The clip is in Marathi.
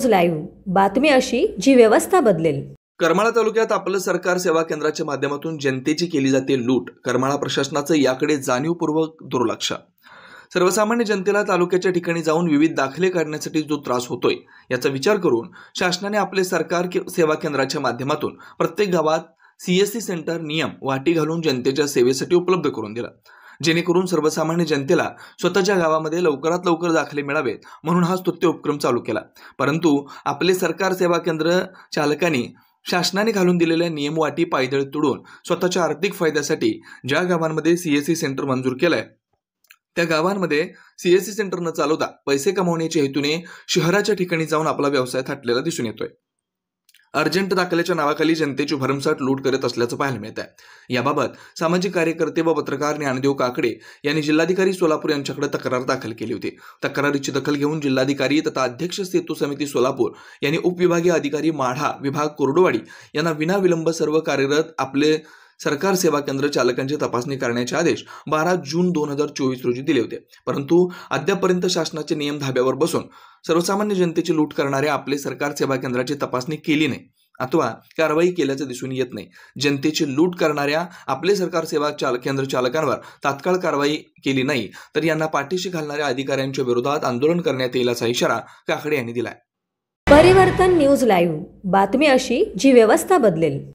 लाईव्ह, बातमी अशी जी व्यवस्था बदलेल। करमाळा तालुक्यात आपलं सरकार सेवा केंद्राच्या माध्यमातून जनतेची केली जाते लूट। करमाळा प्रशासनाचं याकडे जाणीवपूर्वक दुर्लक्ष। सर्वसामान्य जनतेला तालुक्याच्या ठिकाणी जाऊन विविध दाखले काढण्यासाठी जो त्रास होतोय याचा विचार करून शासनाने आपले सरकार सेवा केंद्राच्या माध्यमातून प्रत्येक गावात सीएससी सेंटर नियम वाटी घालून जनतेच्या सेवेसाठी उपलब्ध करून दिला, जेणेकरून सर्वसामान्य जनतेला स्वतःच्या गावामध्ये लवकरात लवकर दाखले मिळावेत म्हणून हा स्तुत्य उपक्रम चालू केला। परंतु आपले सरकार सेवा केंद्र चालकांनी शासनाने घालून दिलेल्या नियमवाटी पायदळ तोडून स्वतःच्या आर्थिक फायद्यासाठी ज्या गावांमध्ये सीएससी सेंटर मंजूर केलंय त्या गावांमध्ये सीएससी सेंटर न चालवता पैसे कमावण्याच्या हेतूने शहराच्या ठिकाणी जाऊन आपला व्यवसाय थाटलेला दिसून येतोय। अर्जंट दाखल्याच्या नावाखाली जनतेची भरमसाठ लूट करत असल्याचं पाहायला मिळत आहे। याबाबत सामाजिक कार्यकर्ते व पत्रकार ज्ञानदेव काकडे यांनी जिल्हाधिकारी सोलापूर यांच्याकडे तक्रार दाखल केली होती। तक्रारीची दखल घेऊन जिल्हाधिकारी तथा अध्यक्ष सेतू समिती सोलापूर यांनी उपविभागीय अधिकारी माढा विभाग कोरडवाडी यांना विनाविलंब सर्व कार्यरत आपले सरकार सेवा केंद्र चालकांची तपासणी करण्याचे आदेश 12 जून 2024 रोजी दिले होते। परंतु अद्यापर्यंत शासनाचे नियम धाब्यावर बसून सर्वसामान्य जनतेची लूट करणाऱ्या आपले सरकार सेवा केंद्राची तपासणी केली नाही अथवा कारवाई केल्याचं दिसून येत नाही। जनतेची लूट करणाऱ्या आपले सरकार सेवा केंद्र चालकांवर तात्काळ कारवाई केली नाही तर यांना पाठीशी घालणाऱ्या अधिकाऱ्यांच्या विरोधात आंदोलन करण्यात येईल असा इशारा काकडे यांनी दिलाय। परिवर्तन न्यूज लाईव्ह, बातमी अशी जी व्यवस्था बदलेल।